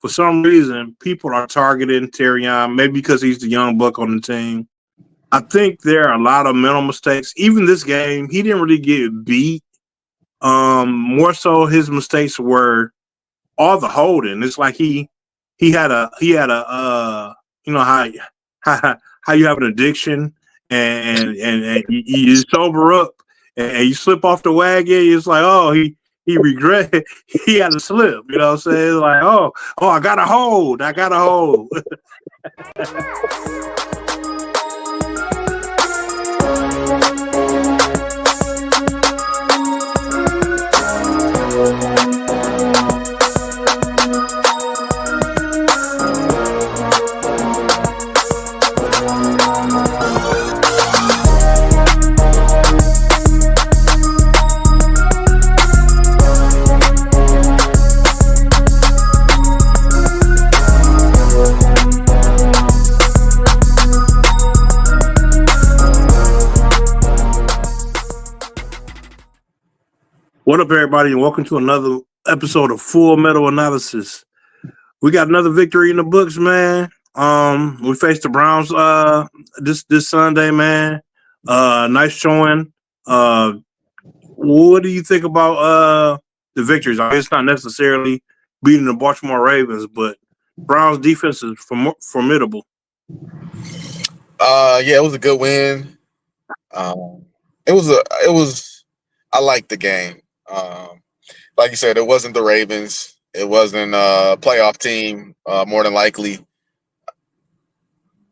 for some reason, people are targeting Terrion, maybe because he's the young buck on the team. I think there are a lot of mental mistakes. Even this game, he didn't really get beat. More so, his mistakes were all the holding. It's like he had a you know how you have an addiction and you sober up and you slip off the wagon. It's like, oh, he regret he had a slip. You know what I'm saying? Like, oh, I got to hold. What up, everybody, and welcome to another episode of Full Metal Analysis. We got another victory in the books, man. We faced the Browns this Sunday, man. Nice showing. What do you think about the victories? I mean, it's not necessarily beating the Baltimore Ravens, but Browns defense is formidable. Yeah, it was a good win. I liked the game. Like you said, it wasn't the Ravens. It wasn't a playoff team, more than likely.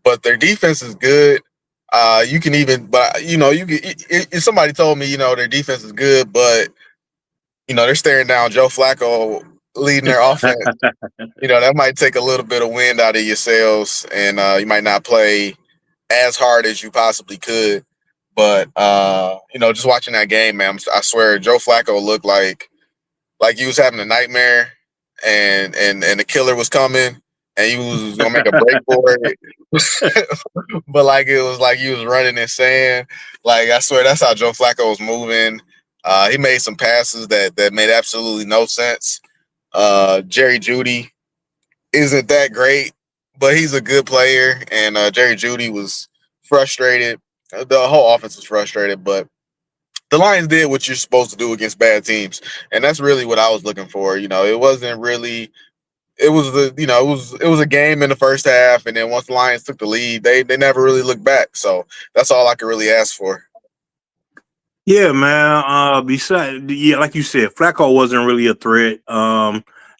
But their defense is good. If somebody told me, their defense is good, but they're staring down Joe Flacco leading their offense. That might take a little bit of wind out of your sails, and you might not play as hard as you possibly could. But just watching that game, man, I swear Joe Flacco looked like he was having a nightmare, and the killer was coming, and he was gonna make a break for it. But it was like he was running in sand. I swear that's how Joe Flacco was moving. He made some passes that made absolutely no sense. Jerry Jeudy isn't that great, but he's a good player, and Jerry Jeudy was frustrated. The whole offense was frustrated, but the Lions did what you're supposed to do against bad teams, and that's really what I was looking for. It wasn't really. It was a game in the first half, and then once the Lions took the lead, they never really looked back. So that's all I could really ask for. Yeah, man. Like you said, Flacco wasn't really a threat.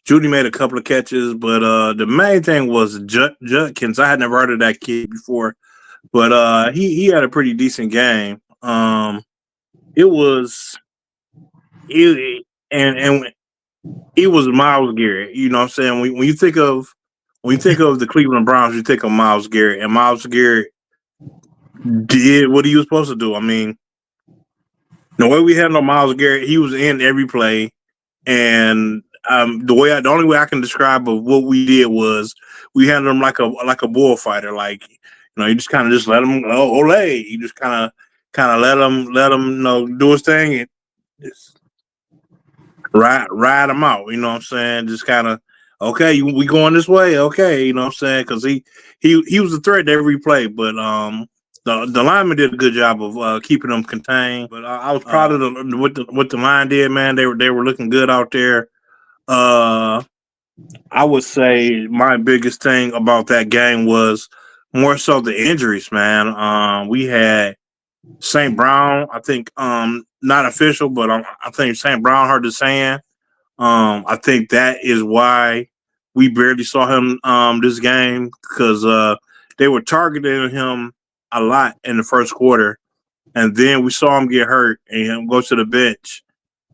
Judy made a couple of catches, but the main thing was Judkins. I had never heard of that kid before, but he had a pretty decent game. It was Myles Garrett. You know what I'm saying? When you think of the Cleveland Browns, you think of Myles Garrett, and Myles Garrett did what he was supposed to do. I mean, the way we handled Myles Garrett, he was in every play, and the only way I can describe of what we did was we handled him like a bullfighter. You just kind of just let him olay. You just kind of let him do his thing and just ride him out. You know what I'm saying? Just kind of okay, we going this way, okay. You know what I'm saying? Because he was a threat to every play, but the lineman did a good job of keeping them contained. But I was proud of what the line did, man. They were looking good out there. I would say my biggest thing about that game was more so the injuries, man. We had St. Brown, I think, not official, but I think St. Brown hurt his hand. I think that is why we barely saw him this game, because they were targeting him a lot in the first quarter, and then we saw him get hurt and go to the bench,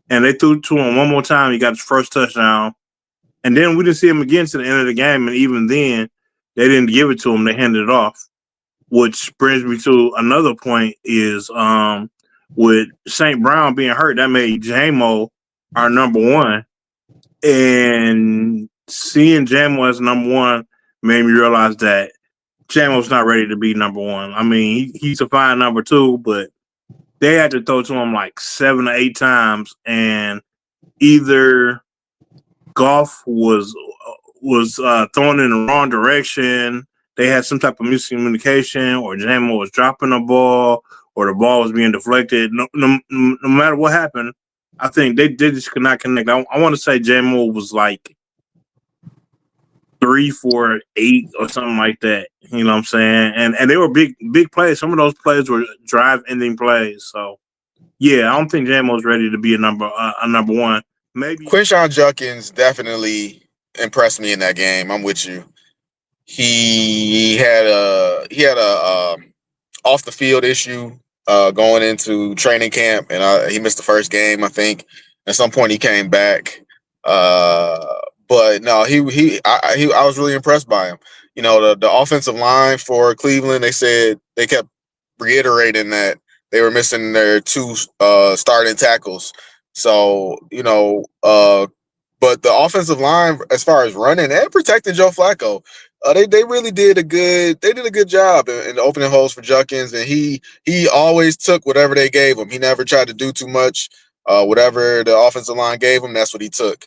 and they threw to him one more time. He got his first touchdown, and then we didn't see him again to the end of the game, and even then, they didn't give it to him. They handed it off, which brings me to another point is with St. Brown being hurt, that made JMO our number one, and seeing JMO as number one made me realize that JMO's not ready to be number one. I mean, he's a fine number two, but they had to throw to him like 7 or 8 times, and either Goff was was thrown in the wrong direction. They had some type of miscommunication, or J-Mo was dropping the ball, or the ball was being deflected. No matter what happened, I think they just could not connect. I want to say J-Mo was like 3 for 8 or something like that. You know what I'm saying? And they were big plays. Some of those plays were drive ending plays. So yeah, I don't think J-Mo's ready to be a number one. Maybe Quinshon Judkins definitely impressed me in that game. I'm with you. He had a off the field issue going into training camp, and he missed the first game. I think at some point he came back, but no, I was really impressed by him. You know, the offensive line for Cleveland, they said they kept reiterating that they were missing their two starting tackles. So but the offensive line, as far as running and protecting Joe Flacco, they really did a good job in opening holes for Judkins, and he always took whatever they gave him. He never tried to do too much. Whatever the offensive line gave him, that's what he took.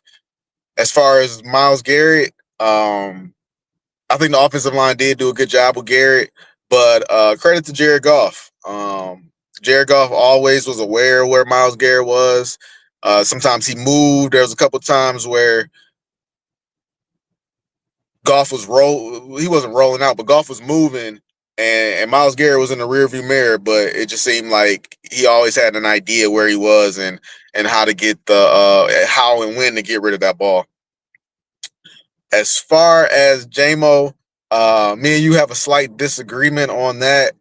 As far as Myles Garrett, I think the offensive line did do a good job with Garrett, but credit to Jared Goff. Jared Goff always was aware of where Myles Garrett was. Sometimes he moved. There was a couple times where he wasn't rolling out, but Goff was moving, and Myles Garrett was in the rearview mirror. But it just seemed like he always had an idea where he was and how to get how and when to get rid of that ball. As far as JMO, me and you have a slight disagreement on that.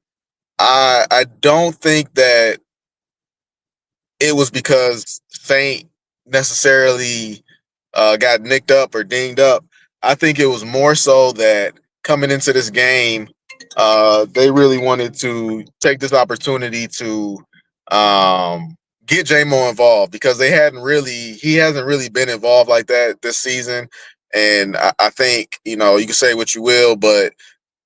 I don't think that it was because Saint necessarily got nicked up or dinged up. I think it was more so that coming into this game, they really wanted to take this opportunity to get JMO involved, because he hasn't really been involved like that this season. And I think, you can say what you will, but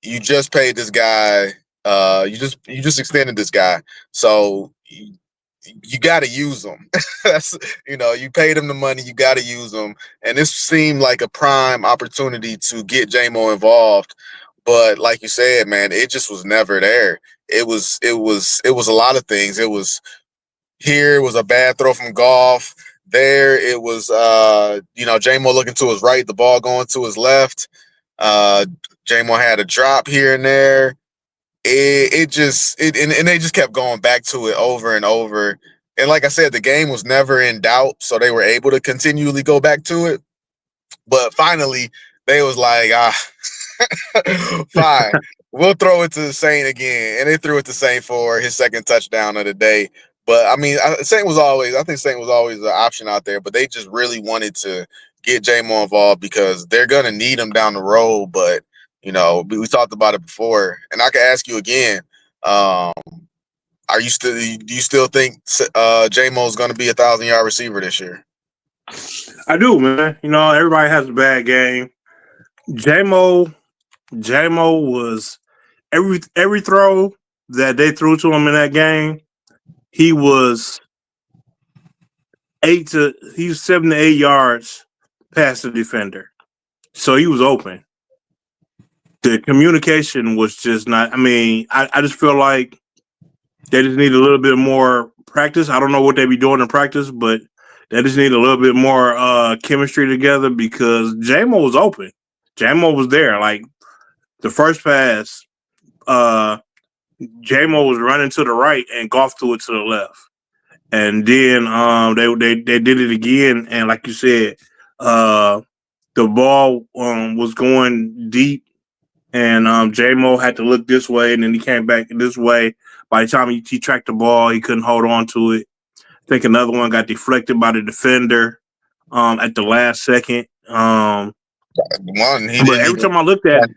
you just paid this guy. You just extended this guy, so you got to use them. That's you paid him the money, you got to use them, and this seemed like a prime opportunity to get JMO involved. But like you said, man, it just was never there. It was a lot of things. It was a bad throw from Goff. There it was JMO looking to his right, the ball going to his left. JMO had a drop here and there. And they just kept going back to it over and over. And like I said, the game was never in doubt, so they were able to continually go back to it. But finally, they was like, fine, we'll throw it to Saint again. And they threw it to Saint for his second touchdown of the day. But I mean, I think Saint was always an option out there, but they just really wanted to get JMO involved because they're going to need him down the road. But we talked about it before, and I can ask you again. Do you still think JMO is going to be a 1,000-yard receiver this year? I do, man. Everybody has a bad game. JMO was every throw that they threw to him in that game, he was 7 to 8 yards past the defender. So he was open. The communication was just not. I mean, I just feel like they just need a little bit more practice. I don't know what they be doing in practice, but they just need a little bit more chemistry together, because JMO was open. JMO was there. Like the first pass, JMO was running to the right and Goff threw it to the left. And then they did it again, and like you said, the ball was going deep, and JMO had to look this way, and then he came back this way. By the time he tracked the ball, he couldn't hold on to it. I think another one got deflected by the defender at the last second. But every time I looked at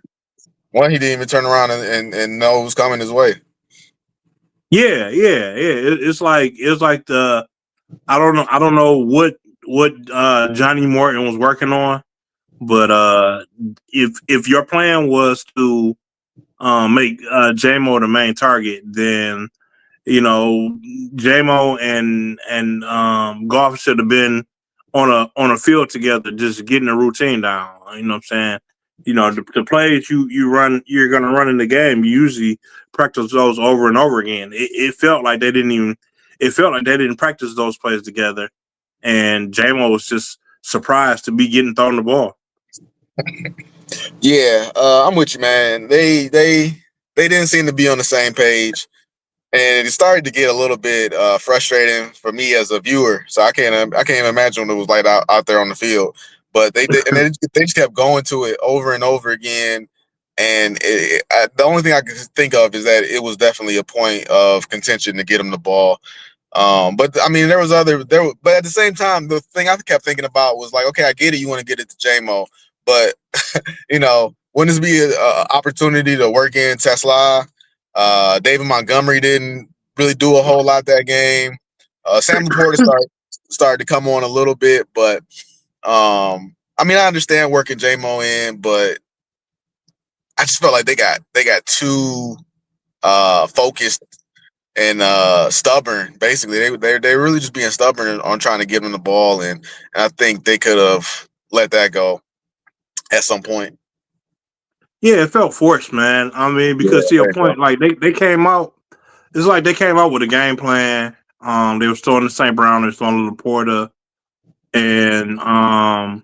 one, he didn't even turn around and know who's coming his way. Yeah. It's like the I don't know what Johnny Morton was working on, but if your plan was to make JMO the main target, then JMO and Goff should have been on a field together, just getting the routine down. You know what I'm saying? The plays you're gonna run in the game. You usually practice those over and over again. It felt like they didn't even. It felt like they didn't practice those plays together, and JMO was just surprised to be getting thrown the ball. Yeah, I'm with you, man. They didn't seem to be on the same page, and it started to get a little bit frustrating for me as a viewer. So I can't imagine what it was like out there on the field. But they just kept going to it over and over again. And the only thing I can think of is that it was definitely a point of contention to get him the ball. But I mean, but at the same time, the thing I kept thinking about was like, okay, I get it. You want to get it to JMO, but wouldn't this be an opportunity to work in Tesla? David Montgomery didn't really do a whole lot that game. Sam Laporta started to come on a little bit, but I mean, I understand working JMO in, but I just felt like they got too focused and stubborn. Basically, they're really just being stubborn on trying to give him the ball, and I think they could have let that go at some point. Yeah, it felt forced, man. I mean, because to your point, like they came out. It's like they came out with a game plan. They were still in the St. Brown, they were still in Laporta, and I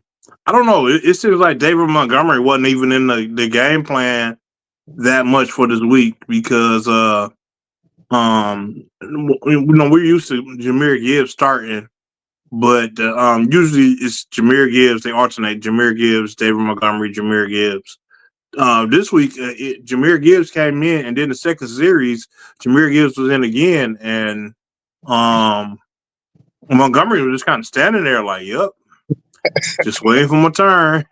don't know. It seems like David Montgomery wasn't even in the game plan that much for this week because we're used to Jahmyr Gibbs starting, but usually it's Jahmyr Gibbs. They alternate Jahmyr Gibbs, David Montgomery, Jahmyr Gibbs. This week, Jahmyr Gibbs came in, and then the second series, Jahmyr Gibbs was in again, and Montgomery was just kind of standing there, like, "Yep, just waiting for my turn."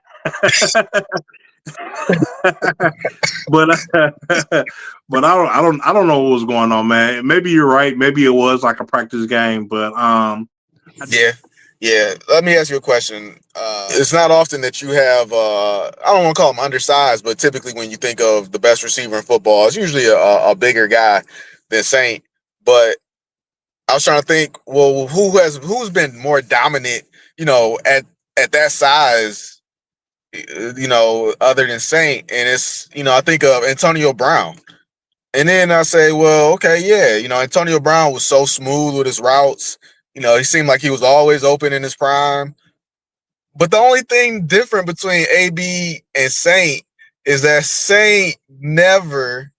but but I don't know what was going on, man. Maybe you're right. Maybe it was like a practice game, but Yeah. Let me ask you a question. It's not often that you have I don't want to call him undersized, but typically when you think of the best receiver in football, it's usually a bigger guy than Saint. But I was trying to think, well, who's been more dominant, at that size, other than Saint, and it's I think of Antonio Brown. And then I say, well, okay, yeah, Antonio Brown was so smooth with his routes. He seemed like he was always open in his prime. But the only thing different between AB and Saint is that Saint never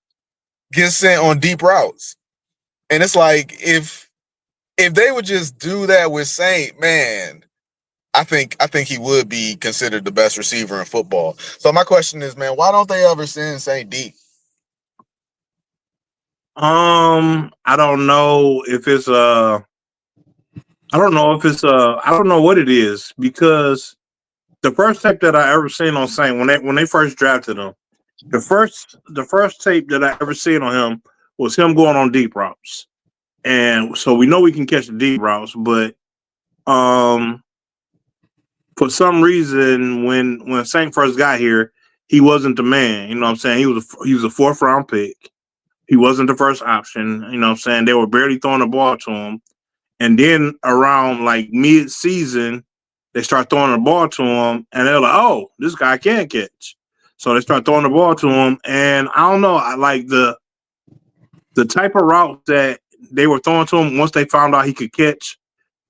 gets sent on deep routes. And it's like if they would just do that with Saint, man, I think he would be considered the best receiver in football. So my question is, man, why don't they ever send Saint deep? I don't know if it's I don't know what it is because the first tape that I ever seen on Saint when they first drafted him, the first tape that I ever seen on him was him going on deep routes, and so we know we can catch the deep routes, but for some reason when Saint first got here, he wasn't the man. You know what I'm saying? He was a fourth round pick. He wasn't the first option. You know what I'm saying? They were barely throwing the ball to him. And then around like mid-season, they start throwing the ball to him, and they're like, "Oh, this guy can't catch." So they start throwing the ball to him, and I don't know. I like the type of routes that they were throwing to him once they found out he could catch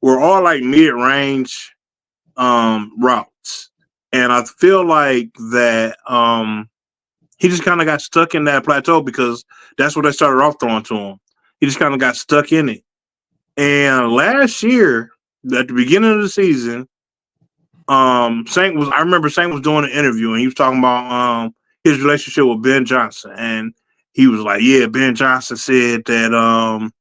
were all like mid-range routes, and I feel like that he just kind of got stuck in that plateau because that's what they started off throwing to him. He just kind of got stuck in it. And last year, at the beginning of the season, I remember Saint was doing an interview and he was talking about his relationship with Ben Johnson. And he was like, yeah, Ben Johnson said that I'm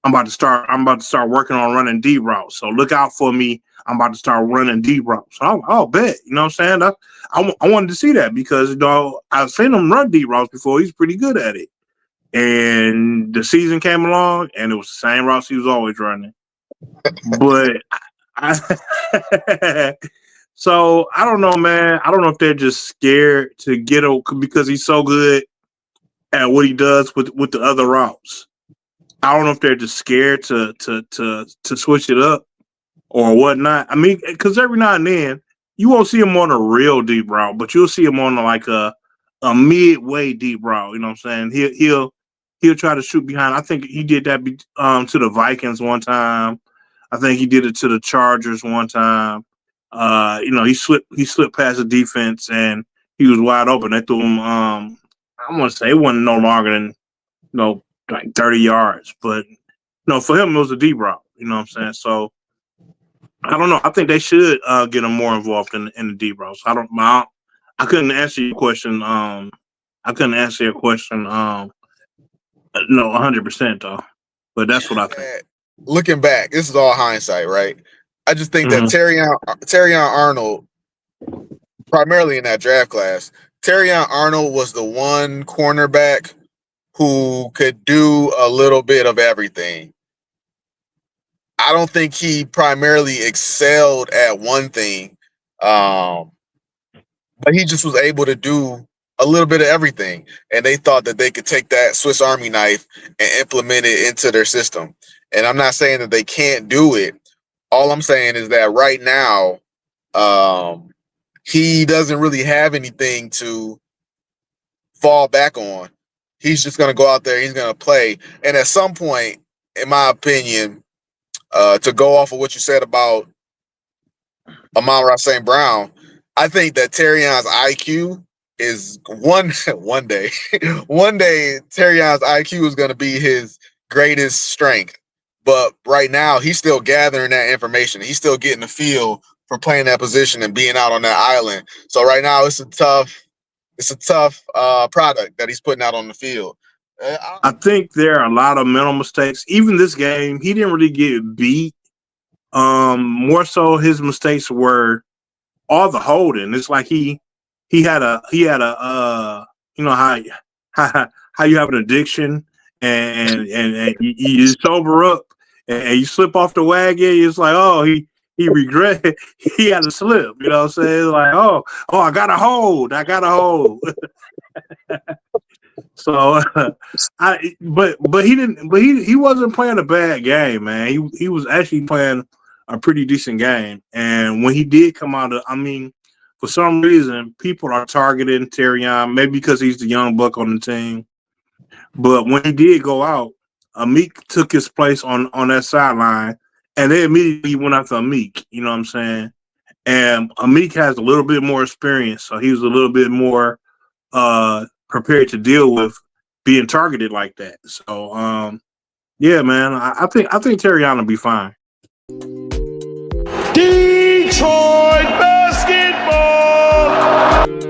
about to start working on running deep routes. So look out for me. I'm about to start running deep routes. So I'll bet. You know what I'm saying? I wanted to see that because I've seen him run deep routes before. He's pretty good at it. And the season came along, and it was the same routes he was always running. But so I don't know, man. I don't know if they're just scared to get because he's so good at what he does with the other routes. I don't know if they're just scared to switch it up or whatnot. I mean, because every now and then you won't see him on a real deep route, but you'll see him on like a midway deep route. You know what I'm saying? He'll try to shoot behind. I think he did that to the Vikings one time. I think he did it to the Chargers one time. He slipped past the defense and he was wide open. They threw him. I want to say it wasn't no longer than like 30 yards, but for him it was a deep route. You know what I'm saying? So I don't know. I think they should get him more involved in the deep routes. I couldn't answer your question. I couldn't answer your question. 100% though. But that's what I think. Looking back, this is all hindsight, right? I just think that Mm-hmm. Terrion Arnold, primarily in that draft class, Terrion Arnold was the one cornerback who could do a little bit of everything. I don't think he primarily excelled at one thing, but he just was able to do a little bit of everything. And they thought that they could take that Swiss Army knife and implement it into their system. And I'm not saying that they can't do it. All I'm saying is that right now, he doesn't really have anything to fall back on. He's just going to go out there. He's going to play. And at some point, in my opinion, to go off of what you said about Amon-Ra St. Brown, I think that Terrion's IQ is one day Terrion's IQ is going to be his greatest strength. But right now, he's still gathering that information. He's still getting the feel for playing that position and being out on that island. So right now, it's a tough product that he's putting out on the field. I think there are a lot of mental mistakes. Even this game, he didn't really get beat. More so, his mistakes were all the holding. It's like he had a how you have an addiction and you sober up and you slip off the wagon. It's like, oh, he regret he had a slip. You know what I'm saying? Like, oh, I got a hold. So but he wasn't playing a bad game, man. He was actually playing a pretty decent game. And when he did come out for some reason, people are targeting Terrion, maybe because he's the young buck on the team. But when he did go out, Amik took his place on that sideline, and they immediately went after Amik. You know what I'm saying? And Amik has a little bit more experience, so he was a little bit more prepared to deal with being targeted like that. So, yeah, man, I think Terrion will be fine. Detroit basketball.